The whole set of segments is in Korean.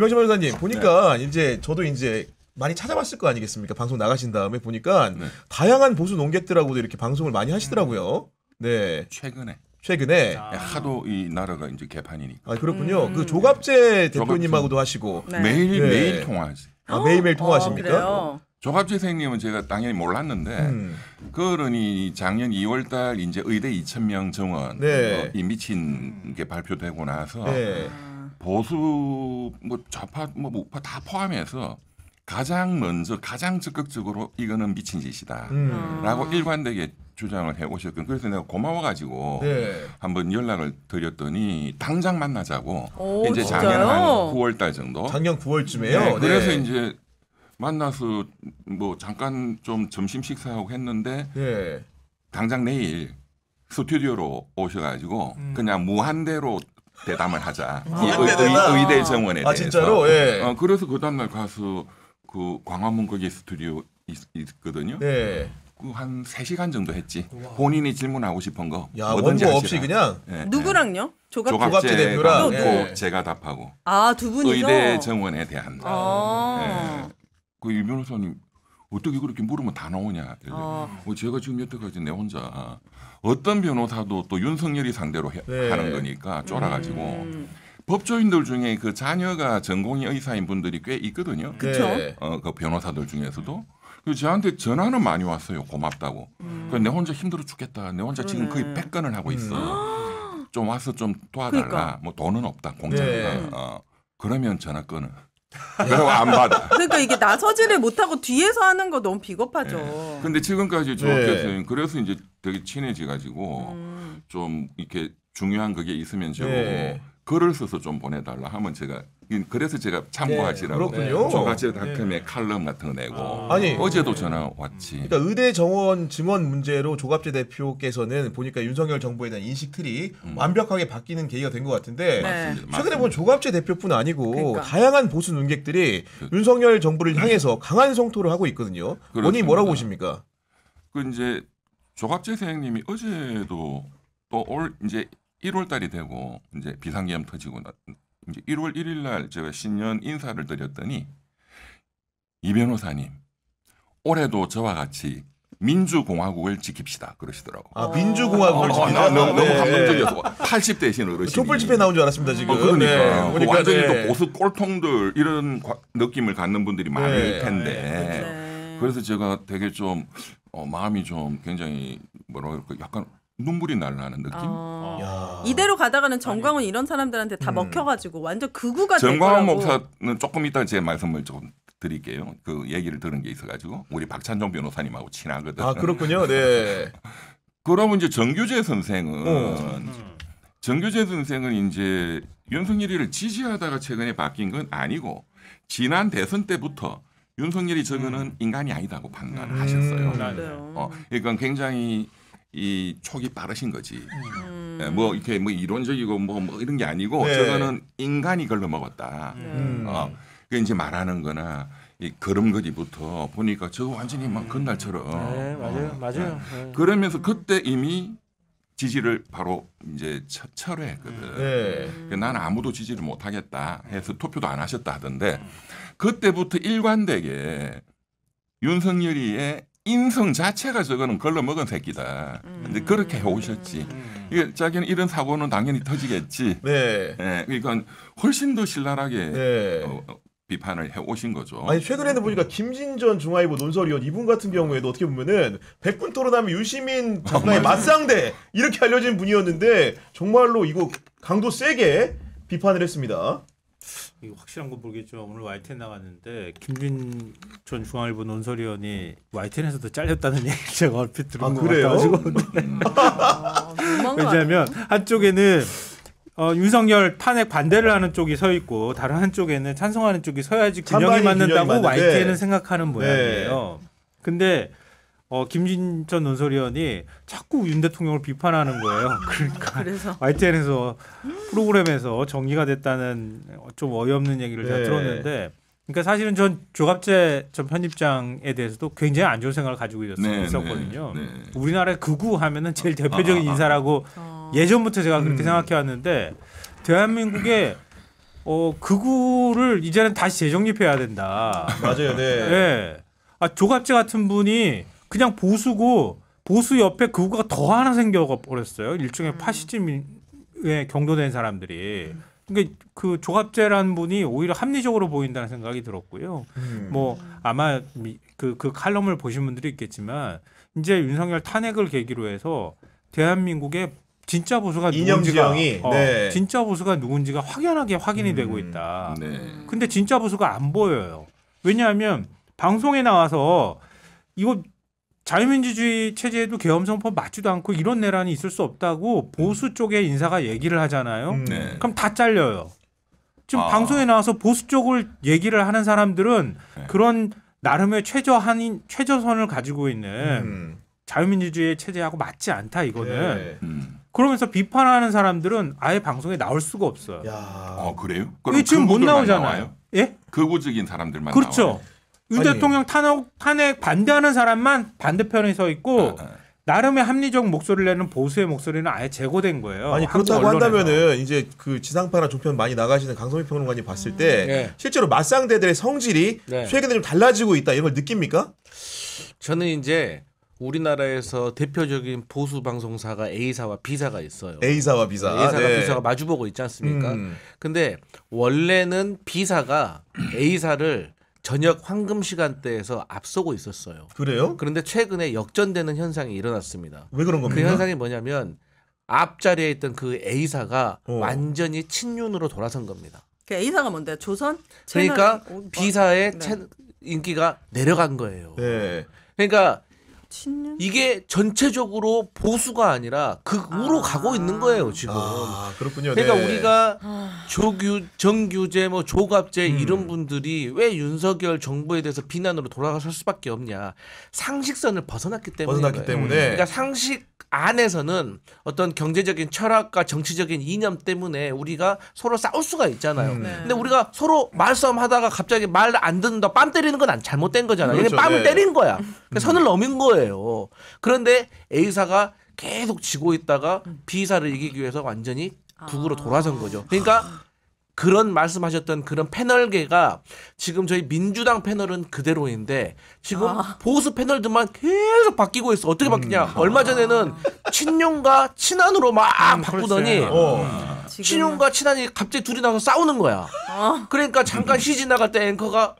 김영진 변호사님 보니까 이제 저도 이제 많이 찾아봤을 거 아니겠습니까? 방송 나가신 다음에 보니까 다양한 보수 논객들하고도 이렇게 방송을 많이 하시더라고요. 네. 최근에 하도 이 나라가 이제 개판이니까. 아 그렇군요. 그 조갑재 대표님하고도 하시고 매일 통화하지. 매일매일 통화하십니까? 그래요? 조갑재 선생님은 제가 당연히 몰랐는데 그러니 작년 2월달 이제 의대 2,000명 정원 이 미친 게 발표되고 나서 보수 뭐 좌파 뭐 우파 다 포함해서 가장 먼저 가장 적극적으로 이거는 미친 짓이다라고 일관되게 주장을 해오셨거든요. 그래서 내가 고마워가지고 한번 연락을 드렸더니 당장 만나자고. 이제 진짜요? 작년 한 9월달 정도. 작년 9월쯤에요. 그래서 이제 만나서 뭐 잠깐 좀 점심 식사하고 했는데 당장 내일 스튜디오로 오셔가지고 그냥 무한대로 대담을 하자. 의대 정원에 대해서. 진짜로? 그래서 그 다음날 가서 그 광화문 거기 스튜디오 있거든요. 그 한 3시간 정도 했지. 본인이 질문하고 싶은 거 뭐든지 원고 없이 그냥. 누구랑요? 조갑재 대표랑 제가 답하고. 두 분이서? 의대 정원에 대한. 그 이 변호사님 어떻게 그렇게 물으면 다 나오냐. 제가 지금 여태까지 내 혼자 어떤 변호사도 또 윤석열이 상대로 하는 거니까 쫄아가지고 법조인들 중에 그 자녀가 전공의 의사인 분들이 꽤 있거든요. 그렇죠. 그 변호사들 중에서도. 그래서 저한테 전화는 많이 왔어요. 고맙다고. 내 혼자 힘들어 죽겠다. 내 혼자 지금 거의 100건을 하고 있어. 좀 와서 좀 도와달라. 그러니까. 뭐 돈은 없다. 공짜니까. 그러면 전화 끊어. 그리고 안 받아. 그러니까 이게 나서지를 못하고 뒤에서 하는 거 너무 비겁하죠. 근데 지금까지 저께서 그래서 이제 되게 친해져가지고 좀 이렇게 중요한 그게 있으면 저보고 글을 써서 좀 보내달라 하면 제가 그래서 제가 참고하시라고 조갑재닷컴에 칼럼 같은 거 내고 어제도 전화 왔지. 그러니까 의대 정원 증원 문제로 조갑재 대표께서는 보니까 윤석열 정부에 대한 인식 틀이 완벽하게 바뀌는 계기가 된 것 같은데 최근에 보면 조갑재 대표뿐 아니고 다양한 보수 논객들이 윤석열 정부를 향해서 강한 성토를 하고 있거든요. 원인이 뭐라고 보십니까? 그 이제 조갑재 선생님이 어제도 또 올 이제 1월 달이 되고 이제 비상계엄 터지고 이제 1월 1일 날 제가 신년 인사를 드렸더니 이 변호사님 올해도 저와 같이 민주공화국을 지킵시다 그러시더라고. 민주공화국을 지킵시다. 너무 감동적이어서 80대신 어르신이. 촛불 집회 나온 줄 알았습니다 지금. 그러니까 완전히 또 보수 꼴통들 이런 느낌을 갖는 분들이 많을 텐데. 그래서 제가 되게 좀 마음이 좀 굉장히 뭐라 그럴까 약간 눈물이 날라는 느낌. 이대로 가다가는 정광훈 이런 사람들한테 다 먹혀가지고 완전 극우가 될 정광훈 거라고. 목사는 조금 이따 제 말씀을 좀 드릴게요. 그 얘기를 들은 게 있어가지고 우리 박찬종 변호사님하고 친하거든. 그렇군요. 네. 그러면 이제 정규재 선생은 정규재 선생은 이제 윤석열이를 지지하다가 최근에 바뀐 건 아니고 지난 대선 때부터 윤석열이 저거는 인간이 아니다고 판단하셨어요. 그러니까 굉장히 이 촉이 빠르신 거지. 뭐 이렇게 뭐 이론적이고 뭐 이런 게 아니고 저거는 인간이 걸러 먹었다. 그 이제 말하는 거나 이 걸음걸이부터 보니까 저거 완전히 막 건달처럼. 맞아요. 그러면서 그때 이미 지지를 바로 이제 철회했거든. 나는 아무도 지지를 못 하겠다 해서 투표도 안 하셨다 하던데 그때부터 일관되게 윤석열이의 인성 자체가 저거는 걸러먹은 새끼다. 근데 그렇게 해오셨지. 이게 자기는 이런 사고는 당연히 터지겠지. 그러니까 훨씬 더 신랄하게 비판을 해오신 거죠. 아니 최근에는 보니까 김진전 중앙일보 논설위원 이분 같은 경우에도 어떻게 보면은 백분 토론하면 유시민 장관의 맞상대 이렇게 알려진 분이었는데 정말로 이거 강도 세게 비판을 했습니다. 이거 확실한 건 모르겠지만 오늘 YTN 나갔는데 김진 전 중앙일보 논설위원이 YTN에서도 잘렸다는 얘기를 제가 얼핏 들은 것 같아가지고 왜냐하면 한쪽에는 윤석열 탄핵 반대를 하는 쪽이 서 있고 다른 한쪽에는 찬성하는 쪽이 서야지 균형이 맞는다고 YTN은 생각하는 모양이에요. 근데 김진 전 논설위원이 자꾸 윤 대통령을 비판하는 거예요. 그러니까 그래서 YTN에서 프로그램에서 정리가 됐다는 좀 어이없는 얘기를 제가 들었는데 그러니까 사실은 전 조갑재 전 편집장에 대해서도 굉장히 안 좋은 생각을 가지고 있었거든요. 우리나라의 극우 하면은 제일 대표적인 인사라고 예전부터 제가 그렇게 생각해 왔는데 대한민국의 극우를 이제는 다시 재정립해야 된다. 맞아요. 네. 예. 조갑재 같은 분이 그냥 보수고 보수 옆에 극우가 더 하나 생겨버렸어요. 일종의 파시즘에 경도된 사람들이. 그러니까 그 조갑재라는 분이 오히려 합리적으로 보인다는 생각이 들었고요. 뭐 아마 그 칼럼을 보신 분들이 있겠지만 이제 윤석열 탄핵을 계기로 해서 대한민국의 진짜 보수가 누군지가 네. 진짜 보수가 누군지가 확연하게 확인이 되고 있다. 네. 근데 진짜 보수가 안 보여요. 왜냐하면 방송에 나와서 이거 자유민주주의 체제에도 계엄성법 맞지도 않고 이런 내란이 있을 수 없다고 보수 쪽의 인사가 얘기를 하잖아요. 네. 그럼 다 잘려요. 지금 방송에 나와서 보수 쪽을 얘기를 하는 사람들은 네. 그런 나름의 최저선을 가지고 있는 자유민주주의 체제하고 맞지 않다 이거는. 네. 그러면서 비판하는 사람들은 아예 방송에 나올 수가 없어요. 야. 그래요? 이게 지금 못 그분들만 나오잖아요. 나와요? 예? 극우적인 사람들만 그렇죠. 나와요. 윤 대통령 탄핵 반대하는 사람만 반대편에 서 있고 나름의 합리적 목소리를 내는 보수의 목소리는 아예 제거된 거예요. 아니 그렇다고 한다면은 이제 그 지상파나 종편 많이 나가시는 강성민 평론가님 봤을 때 네. 실제로 맞상대들의 성질이 네. 최근에 좀 달라지고 있다 이런 걸 느낍니까? 저는 이제 우리나라에서 대표적인 보수 방송사가 A사와 B사가 있어요. A사와 B사. A사가 네. B사가 마주보고 있지 않습니까? 근데 원래는 B사가 A사를 저녁 황금 시간대에서 앞서고 있었어요. 그래요? 그런데 최근에 역전되는 현상이 일어났습니다. 왜 그런 그 겁니까? 현상이 뭐냐면 앞자리에 있던 그 A사가 완전히 친윤으로 돌아선 겁니다. 그 A사가 뭔데요? 조선? 그러니까 채널? B사의 네. 인기가 내려간 거예요. 네. 그러니까 친윤? 이게 전체적으로 보수가 아니라 극우로 가고 있는 거예요 지금. 아 그렇군요. 그러니까 네. 우리가 정규재, 뭐 조갑재 이런 분들이 왜 윤석열 정부에 대해서 비난으로 돌아설 수밖에 없냐? 상식선을 벗어났기 때문에. 그러니까 상식 안에서는 어떤 경제적인 철학과 정치적인 이념 때문에 우리가 서로 싸울 수가 있잖아요. 근데 우리가 서로 말싸움하다가 갑자기 말 안 듣는다 뺨 때리는 건 잘못된 거잖아요. 그렇죠. 그러니까 뺨을 네. 때린 거야. 그러니까 선을 넘은 거예요. 그런데 A사가 계속 지고 있다가 B사를 이기기 위해서 완전히 북으로 돌아선 거죠. 그러니까 그런 말씀하셨던 그런 패널계가 지금 저희 민주당 패널은 그대로인데 지금 보수 패널들만 계속 바뀌고 있어. 어떻게 바뀌냐? 얼마 전에는 친윤과 친한으로 막 바꾸더니 친윤과 친한이 갑자기 둘이 나와서 싸우는 거야. 그러니까 잠깐 쉬지 나갈 때 앵커가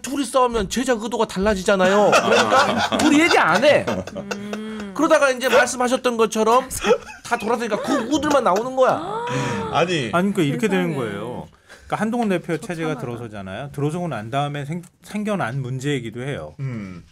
둘이 싸우면 제작 의도가 달라지잖아요. 그러니까 둘이 얘기 안 해. 그러다가 이제 말씀하셨던 것처럼 다 돌아서니까 그 우들만 나오는 거야. 아니 그러니까 이렇게 되는 거예요. 그러니까 한동훈 대표 체제가 들어서잖아요. 들어서고 난 다음에 생겨난 문제이기도 해요.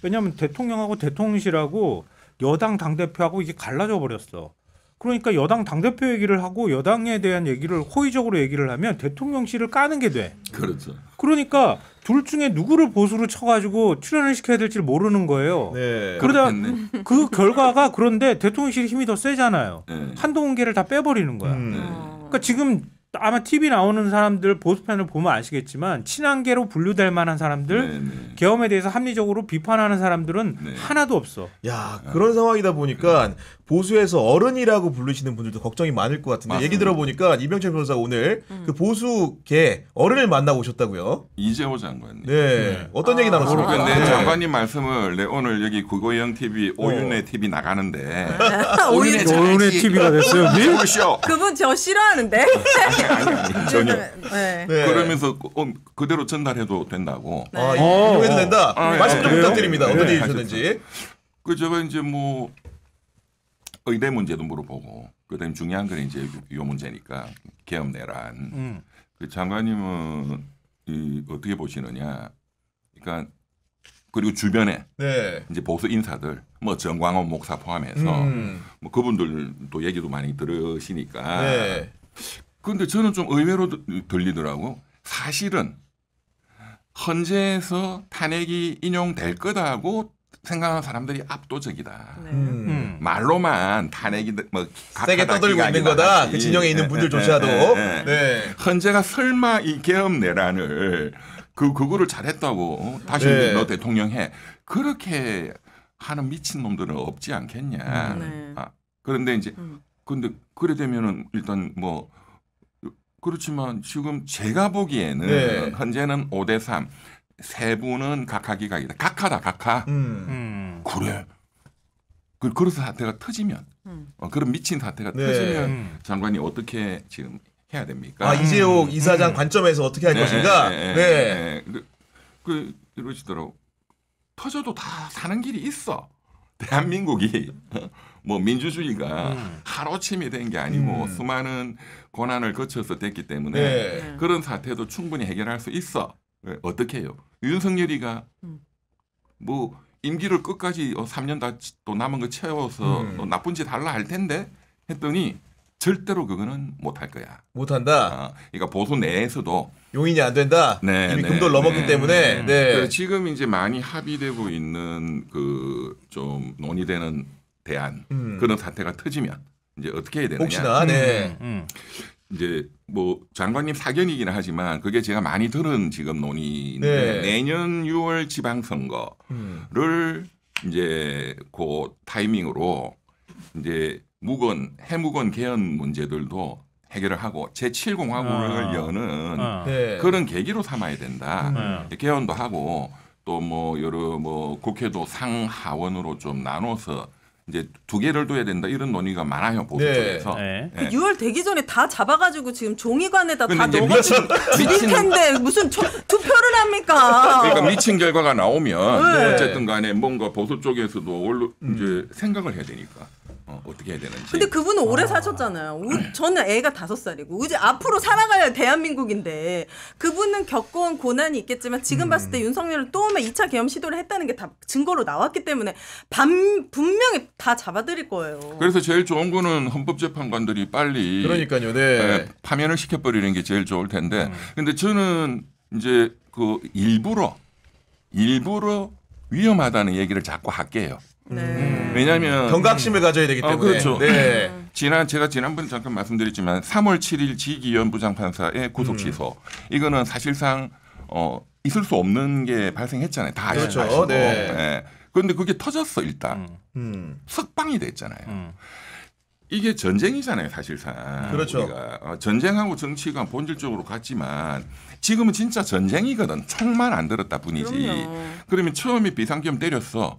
왜냐하면 대통령하고 대통령실하고 여당 당대표하고 이게 갈라져 버렸어. 그러니까 여당 당대표 얘기를 하고 여당에 대한 얘기를 호의적으로 얘기를 하면 대통령실을 까는 게 돼. 그렇죠. 그러니까 둘 중에 누구를 보수로 쳐가지고 출연을 시켜야 될지 모르는 거예요. 네. 그러다 그렇겠네. 그 결과가 그런데 대통령실이 힘이 더 세잖아요. 네. 한동훈계를 다 빼버리는 거야. 그러니까 지금 아마 TV 나오는 사람들 보수편을 보면 아시겠지만 친한계로 분류될 만한 사람들 네, 네. 계엄에 대해서 합리적으로 비판하는 사람들은 네. 하나도 없어. 야 그런 상황이다 보니까 보수에서 어른이라고 부르시는 분들도 걱정이 많을 것 같은데 맞습니다. 얘기 들어보니까 이병철 변호사가 오늘 그 보수계 어른을 만나고 오셨다고요? 이재호 장관님. 네. 어떤 얘기 나눴습니까? 근데 네. 장관님 말씀을 오늘 여기 구고영 TV, 오윤회 TV 나가는데 오윤회 오윤회 TV가 됐어요. 여기? 보시오. 그분 저 싫어하는데. 아니, 전혀. 네. 네. 그러면서 그대로 전달해도 된다고. 아, 이용해도 된다. 아, 말씀 좀 그래요? 부탁드립니다. 어떤 네, 일이 있었는지. 그 제가 이제 뭐 의대 문제도 물어보고 그다음 중요한 건 이제 요 문제니까 계엄 내란. 그 장관님은 어떻게 보시느냐? 그러니까 그리고 주변에 네. 이제 보수 인사들 뭐 정광훈 목사 포함해서 뭐 그분들도 얘기도 많이 들으시니까. 네. 근데 저는 좀 의외로 들리더라고. 사실은 헌재에서 탄핵이 인용될 거다고 생각하는 사람들이 압도적이다. 네. 말로만 탄핵이 뭐 세게 떠들고 있는 거다. 그 진영에 있는 분들조차도. 네. 헌재가 설마 이 계엄 내란을 그거를 잘했다고 다시 네. 너 대통령 해 그렇게 하는 미친 놈들은 없지 않겠냐. 네. 그런데 이제 근데 그래 되면은 일단 뭐 그렇지만 지금 제가 보기에는 네. 현재는 5대3 세 분은 각하기각이다. 각하다 각하. 그래. 그래서 사태가 터지면 그런 미친 사태가 네. 터지면 장관이 어떻게 지금 해야 됩니까? 이재용 이사장 관점에서 어떻게 할 것인가? 네. 이러시더라고. 터져도 다 사는 길이 있어. 대한민국이 뭐 민주주의가 하루아침에 된 게 아니고 수많은 고난을 거쳐서 됐기 때문에 네. 그런 사태도 충분히 해결할 수 있어. 어떻게 해요? 윤석열이가 뭐 임기를 끝까지 3년 다 또 남은 거 채워서 또 나쁜 짓 하려 할 텐데 했더니 절대로 그거는 못할 거야. 못한다. 그러니까 보수 내에서도 용인이 안 된다. 네, 이미 네, 금도를 넘었기 네. 때문에. 네. 지금 이제 많이 합의되고 있는 그 좀 논의되는 대안 그런 사태가 터지면 이제 어떻게 해야 되느냐? 혹시나 네. 이제 뭐 장관님 사견이기는 하지만 그게 제가 많이 들은 지금 논의인데 네. 내년 6월 지방선거를 이제 그 타이밍으로 이제 해무건 개헌 문제들도 해결을 하고 제7공화국을 여는 네. 그런 계기로 삼아야 된다. 개헌도 하고 또 뭐 여러 뭐 국회도 상하원으로 좀 나눠서 이제 두 개를 둬야 된다 이런 논의가 많아요 보수 네. 쪽에서. 네. 네. 6월 되기 전에 다 잡아가지고 지금 종이관에다 다 근데 이제 넣어가지고 줄일 텐데 무슨 투표를 합니까? 그러니까 미친 결과가 나오면 네. 어쨌든 간에 뭔가 보수 쪽에서도 이제 생각을 해야 되니까 어떻게 해야 되는지. 근데 그분은 오래 사셨잖아요. 저는 애가 5살이고 이제 앞으로 살아가야 대한민국인데 그분은 겪어온 고난이 있겠지만 지금 봤을 때 윤석열을 또 오면 2차 계엄 시도를 했다는 게 다 증거로 나왔기 때문에 분명히 다 잡아들일 거예요. 그래서 제일 좋은 거는 헌법재판관들이 빨리 그러니까요. 네. 파면을 시켜버리는 게 제일 좋을 텐데. 근데 저는 이제 그 일부러 위험하다는 얘기를 자꾸 할게요. 네. 왜냐하면 경각심을 가져야 되기 때문에. 그렇죠. 네. 제가 지난번에 잠깐 말씀드렸지만 3월 7일 지기현 부장판사의 구속 취소 이거는 사실상 있을 수 없는 게 발생했잖아요. 다 그렇죠. 아시고. 네. 네. 그런데 그게 터졌어 일단. 석방이 됐잖아요. 이게 전쟁이잖아요, 사실상. 그렇죠. 우리가 전쟁하고 정치가 본질적으로 같지만 지금은 진짜 전쟁이거든. 총만 안 들었다 뿐이지. 그럼요. 그러면 처음에 비상겸 때렸어.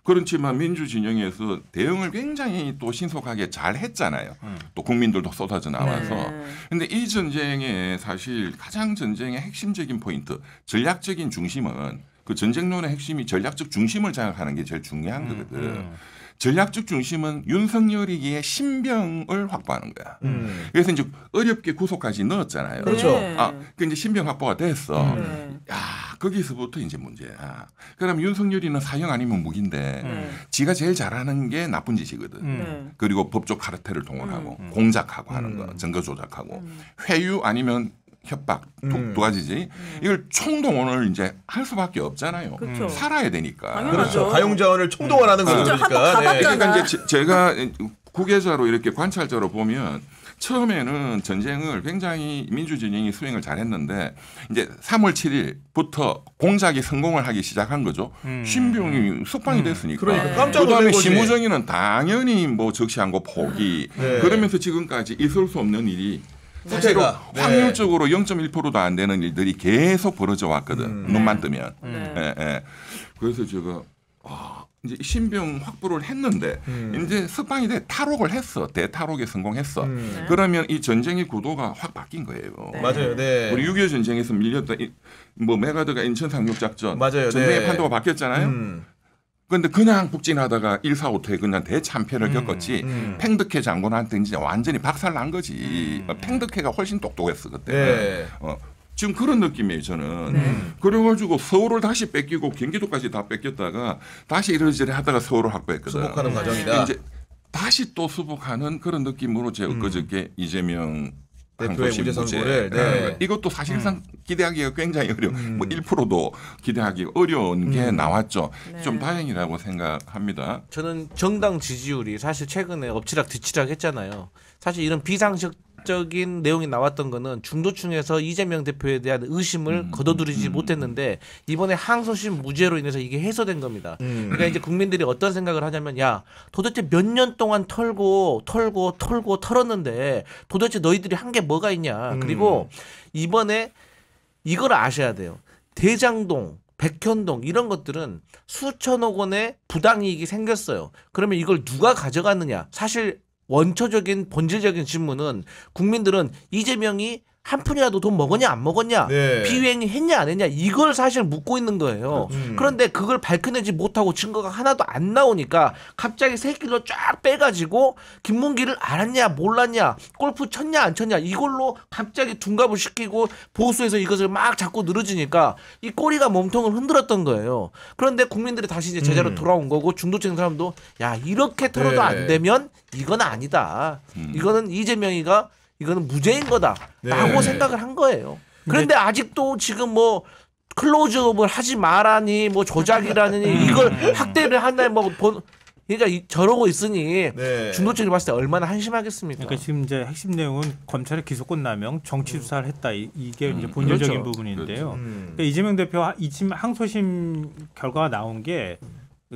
그렇지만 민주 진영에서 대응을 굉장히 또 신속하게 잘 했잖아요. 또 국민들도 쏟아져 나와서. 그런데 이 전쟁의 사실 가장 전쟁의 핵심적인 포인트, 전략적인 중심은 그 전쟁론의 핵심이 전략적 중심을 장악하는 게 제일 중요한 거거든. 전략적 중심은 윤석열이기에 신병을 확보하는 거야. 그래서 이제 어렵게 구속까지 넣었잖아요. 그렇죠. 네. 그 이제 신병 확보가 됐어. 네. 야, 거기서부터 이제 문제야. 그럼 윤석열이는 사형 아니면 무기인데 지가 제일 잘하는 게 나쁜 짓이거든. 네. 그리고 법적 카르텔을 동원하고 공작하고 하는 거, 증거 조작하고 회유 아니면 협박 두 가지지. 이걸 총동원을 이제 할 수밖에 없잖아요. 그렇죠. 살아야 되니까. 당연하죠. 그렇죠. 가용자원을 총동원하는 거죠. 진짜 한번 그러니까. 가봤잖아. 그러니까 이제 제가 구계자로 이렇게 관찰자로 보면 처음에는 전쟁을 굉장히 민주진영이 수행을 잘했는데 이제 3월 7일부터 공작이 성공을 하기 시작한 거죠. 신병이 석방이 됐으니까. 그러니까 깜짝 그다음에 놀란 거지. 심우정이는 당연히 뭐 적시한 거 포기. 네. 그러면서 지금까지 있을 수 없는 일이 사실은 후퇴가. 네. 확률적으로 0.1%도 안 되는 일들이 계속 벌어져 왔거든. 눈만 뜨면. 네. 예, 예. 그래서 제가 이제 신병 확보를 했는데 이제 석방이 돼 탈옥을 했어. 대탈옥에 성공했어. 그러면 이 전쟁의 구도가 확 바뀐 거예요. 맞아요. 네. 우리 6.25 전쟁에서 밀렸다. 뭐 메가드가 인천 상륙작전 맞아요. 전쟁의 네. 판도가 바뀌었잖아요. 그런데 그냥 북진하다가 1.45토에 그냥 대참패를 겪었지 팽덕회 장군한테 이제 완전히 박살난 거지. 팽덕회가 훨씬 똑똑했어 그때. 네. 지금 그런 느낌이에요 저는. 그래가지고 서울을 다시 뺏기고 경기도까지 다 뺏겼다가 다시 이러저러 하다가 서울을 확보했거든. 수복하는 과정이다. 이제 다시 또 수복하는 그런 느낌으로 제가 엊그저께 이재명 대표의 항소심 무죄 선고를. 무죄. 네. 이것도 사실상 기대하기가 굉장히 어려워. 뭐 1%도 기대하기가 어려운 게 나왔죠. 네. 좀 다행이라고 생각합니다. 저는 정당 지지율이 사실 최근에 엎치락 뒤치락 했잖아요. 사실 이런 비상식 적인 내용이 나왔던 거는 중도층에서 이재명 대표에 대한 의심을 거둬들이지 못했는데 이번에 항소심 무죄로 인해서 이게 해소된 겁니다. 그러니까 이제 국민들이 어떤 생각을 하냐면 야 도대체 몇 년 동안 털고 털었는데 도대체 너희들이 한 게 뭐가 있냐. 그리고 이번에 이걸 아셔야 돼요. 대장동, 백현동 이런 것들은 수천억 원의 부당이익이 생겼어요. 그러면 이걸 누가 가져갔느냐. 사실 원초적인 본질적인 질문은 국민들은 이재명이 한 푼이라도 돈 먹었냐 안 먹었냐 네. 비위행위 했냐 안 했냐 이걸 사실 묻고 있는 거예요. 그런데 그걸 밝혀내지 못하고 증거가 하나도 안 나오니까 갑자기 새끼로 쫙 빼가지고 김문기를 알았냐 몰랐냐 골프 쳤냐 안 쳤냐 이걸로 갑자기 둔갑을 시키고 보수에서 이것을 막 자꾸 늘어지니까 이 꼬리가 몸통을 흔들었던 거예요. 그런데 국민들이 다시 이제 제자로 돌아온 거고 중도층 사람도 야 이렇게 털어도 네. 안 되면 이건 아니다. 이거는 이거는 무죄인 거다라고 네. 생각을 한 거예요. 그런데 아직도 지금 뭐 클로즈업을 하지 말라니 뭐 조작이라니 이걸 학대를 한다 그러니까 저러고 있으니 네. 중도층이 봤을 때 얼마나 한심하겠습니까? 그러니까 지금 이제 핵심 내용은 검찰의 기소권 남용, 정치 수사를 했다 이게 이제 본질적인 그렇죠. 부분인데요. 그러니까 이재명 대표 항소심 결과가 나온 게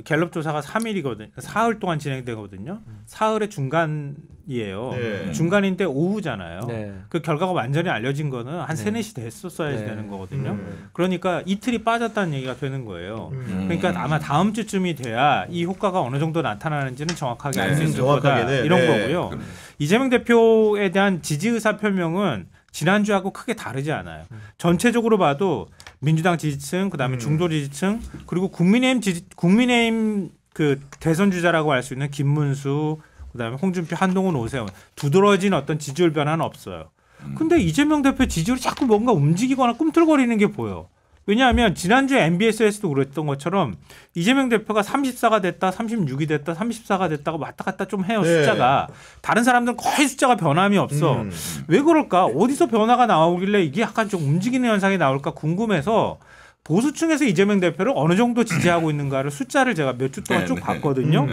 갤럽 조사가 3일이거든요. 사흘 동안 진행되거든요. 사흘의 중간이에요. 네. 중간인데 오후잖아요. 네. 그 결과가 완전히 알려진 거는 한 3, 4시 됐었어야 네. 되는 거거든요. 그러니까 이틀이 빠졌다는 얘기가 되는 거예요. 그러니까 아마 다음 주쯤이 돼야 이 효과가 어느 정도 나타나는지는 정확하게 알 수 있을 거다. 이런 거고요. 이재명 대표에 대한 지지 의사 표명은 지난주하고 크게 다르지 않아요. 전체적으로 봐도 민주당 지지층, 그다음에 중도 지지층, 그리고 국민의힘 그 대선 주자라고 할 수 있는 김문수, 그다음에 홍준표, 한동훈, 오세훈 두드러진 어떤 지지율 변화는 없어요. 근데 이재명 대표 지지율이 자꾸 뭔가 움직이거나 꿈틀거리는 게 보여. 왜냐하면 지난주에 MBS에서도 그랬던 것처럼 이재명 대표가 34가 됐다, 36이 됐다, 34가 됐다고 왔다 갔다 좀 해요. 네. 숫자가. 다른 사람들은 거의 숫자가 변함이 없어. 왜 그럴까? 어디서 변화가 나오길래 이게 약간 좀 움직이는 현상이 나올까 궁금해서 보수층에서 이재명 대표를 어느 정도 지지하고 있는가를 숫자를 제가 몇 주 동안 쭉 봤거든요.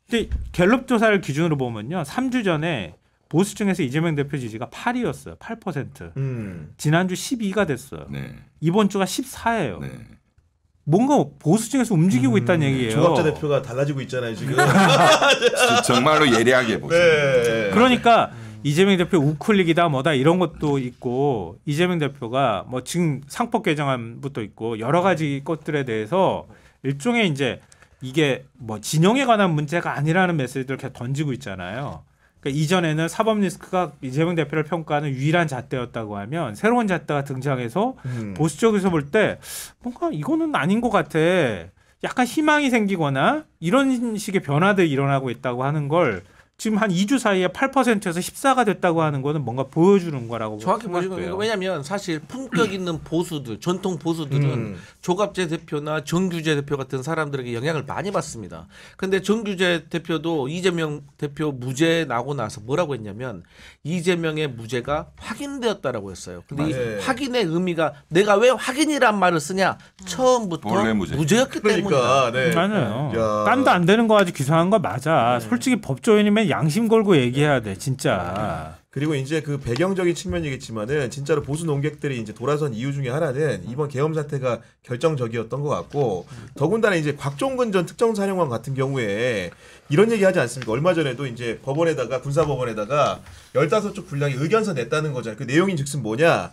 근데 갤럽 조사를 기준으로 보면요. 3주 전에 보수층에서 이재명 대표 지지가 8이었어요. 8%. 지난주 12가 됐어요. 네. 이번 주가 14예요. 네. 뭔가 보수층에서 움직이고 있다는 얘기예요. 조갑자 대표가 달라지고 있잖아요 지금. 정말로 예리하게 보시면. 네. 그러니까 이재명 대표 우클릭이다 뭐다 이런 것도 있고 이재명 대표가 뭐 지금 상법 개정안부터 있고 여러 가지 것들에 대해서 일종의 이제 이게 뭐 진영에 관한 문제가 아니라는 메시지를 계속 던지고 있잖아요. 그러니까 이전에는 사법 리스크가 이재명 대표를 평가하는 유일한 잣대였다고 하면 새로운 잣대가 등장해서 보수 쪽에서 볼 때 뭔가 이거는 아닌 것 같아. 약간 희망이 생기거나 이런 식의 변화들이 일어나고 있다고 하는 걸 지금 한 2주 사이에 8%에서 14가 됐다고 하는 거는 뭔가 보여주는 거라고 정확히 보시면 생각돼요. 왜냐하면 사실 품격 있는 보수들, 전통 보수들은 조갑재 대표나 정규재 대표 같은 사람들에게 영향을 많이 받습니다. 그런데 정규재 대표도 이재명 대표 무죄 나고 나서 뭐라고 했냐면 이재명의 무죄가 확인되었다라고 했어요. 근데 이 확인의 의미가 내가 왜 확인이란 말을 쓰냐? 처음부터 원래 무죄였기 그러니까, 때문이다. 네. 맞아요. 야. 깐도 안 되는 거 가지고 기소한 거 맞아. 솔직히 법조인이면 양심 걸고 얘기해야 돼, 진짜. 그리고 이제 그 배경적인 측면이겠지만은 진짜로 보수 논객들이 이제 돌아선 이유 중에 하나는 이번 계엄 사태가 결정적이었던 것 같고 더군다나 이제 곽종근 전 특정사령관 같은 경우에 이런 얘기 하지 않습니까? 얼마 전에도 이제 법원에다가 군사법원에다가 15쪽 분량의 의견서 냈다는 거잖아요. 그 내용인 즉슨 뭐냐?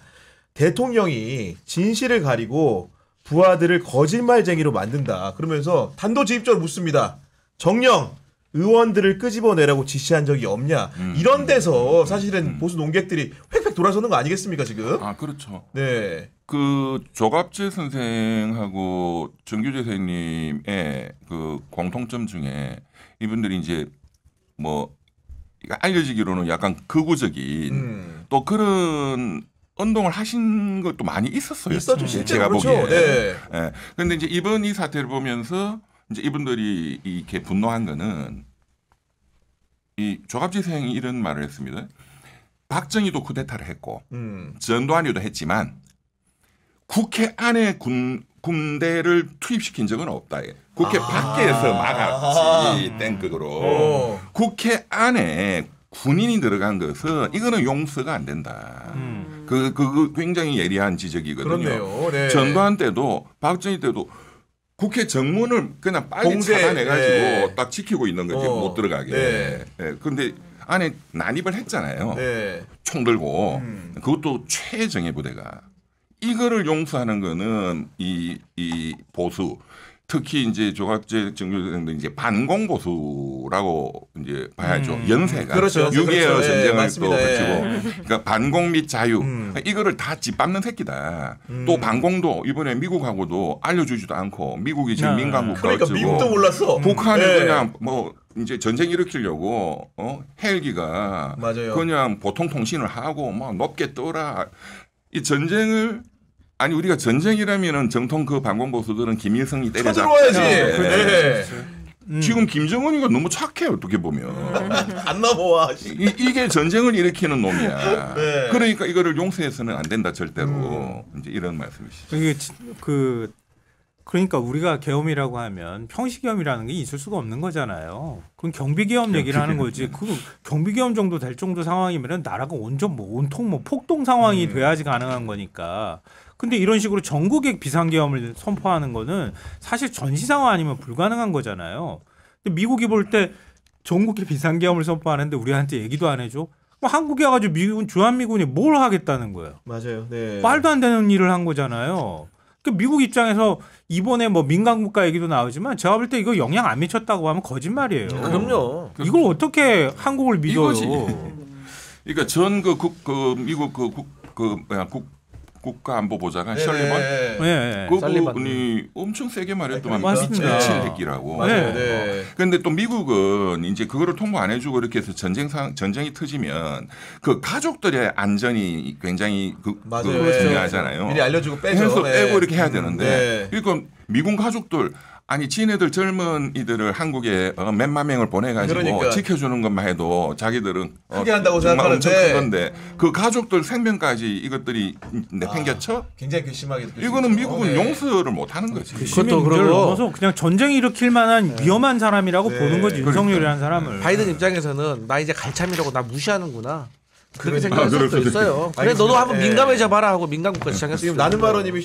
대통령이 진실을 가리고 부하들을 거짓말쟁이로 만든다. 그러면서 단도직입적으로 묻습니다. 정령 의원들을 끄집어내라고 지시한 적이 없냐. 이런 데서 사실은 보수 논객들이 획획 돌아서는 거 아니겠습니까 지금? 아 그렇죠. 네. 그 조갑재 선생하고 정규재 선생님의 그 공통점 중에 이분들이 이제 뭐 알려지기로는 약간 극우적인 또 그런 운동을 하신 것도 많이 있었어요. 있었죠, 실제로 제가 그렇죠. 보기에. 네. 예. 그런데 이제 이번 이 사태를 보면서 이제 이분들이 이렇게 분노한 거는 이 조갑재 선생이 이런 말을 했습니다. 박정희도 쿠데타를 했고 전두환이도 했지만 국회 안에 군대를 투입시킨 적은 없다. 국회 밖에서 막았지 땡극으로. 국회 안에 군인이 들어간 것은 이거는 용서가 안 된다. 그 굉장히 예리한 지적이거든요. 그렇네요. 네. 전두환 때도 박정희 때도 국회 정문을 그냥 빨리 차단해가지고 네. 딱 지키고 있는 거지 못 들어가게. 네. 그런데 안에 난입을 했잖아요. 네. 총 들고 그것도 최정예 부대가 이거를 용서하는 거는 이 보수 특히 이제 조갑제 정교생도 이제 반공 보수라고 이제 봐야죠. 연세가 그렇죠. 6.25 그렇죠. 전쟁을 맞습니다. 또 거치고 그러니까 반공 및 자유 이거를 다 짓밟는 새끼다. 또 반공도 이번에 미국하고도 알려주지도 않고 미국이 지금 민간국가 그러니까 어쩌고 미국도 몰랐어. 북한이 네. 그냥 뭐 이제 전쟁 일으키려고 헬기가 맞아요. 그냥 보통 통신을 하고 막 높게 떠라. 이 전쟁을 아니 우리가 전쟁이라면은 정통 그 반공 보수들은 김일성이 때려잡고 쳐들어와야지. 네. 지금 김정은이가 너무 착해 어떻게 보면 안 넘어와. 이게 전쟁을 일으키는 놈이야. 네. 그러니까 이거를 용서해서는 안 된다 절대로 이제 이런 말씀이시죠. 이게 그러니까 우리가 계엄이라고 하면 평시계엄이라는 게 있을 수가 없는 거잖아요. 그건 경비계엄 얘기를 하는 거지. 그 경비계엄 정도 될 정도 상황이면 나라가 온통 폭동 상황이 돼야지 가능한 거니까. 근데 이런 식으로 전국의 비상계엄을 선포하는 거는 사실 전시상황 아니면 불가능한 거잖아요. 근데 미국이 볼 때 전국의 비상계엄을 선포하는데 우리한테 얘기도 안 해줘. 그럼 한국에 와가지고 미군 주한미군이 뭘 하겠다는 거예요. 맞아요. 네. 말도 안 되는 일을 한 거잖아요. 그 미국 입장에서 이번에 뭐 민간국가 얘기도 나오지만 제가 볼 때 이거 영향 안 미쳤다고 하면 거짓말이에요. 그럼요. 이걸 어떻게 한국을 믿어요? 이거지. 그러니까 전 미국 국가안보보좌관 셜리번 네. 그분이 엄청 세게 말했더만 맞습니다. 미친 새끼라고. 맞아요. 네. 그런데 또 미국은 이제 그거를 통보 안 해주고 이렇게 해서 전쟁이 터지면 그 가족들의 안전이 굉장히 맞아요. 중요하잖아요. 미리 알려주고 빼죠. 해서 네. 빼고 이렇게 해야 되는데 네. 그러니까 미군 가족들 아니 지네들 젊은 이들을 한국에 몇만 명을 보내가지고 그러니까. 지켜주는 것만 해도 자기들은 크게 한다고 정말 엄청 생각하는데. 크건데 그 가족들 생명까지 이것들이 내팽개쳐? 굉장히 괘씸하게 느낄 수 이거는 있죠. 미국은 네. 용서를 못 하는 거지. 그것도 그러고 넘어서 그냥 전쟁 일으킬 만한 위험한 사람이라고 보는 거지 윤석열이라는 사람을. 바이든 입장에서는 나 이제 갈참이라고 나 무시하는구나. 그렇게 그러니까. 생각할 수도 있어요. 그래 알겠습니다. 너도 한번 네. 민감해져 봐라 하고 민간국가 지정했어요. 지금 나는 발언님이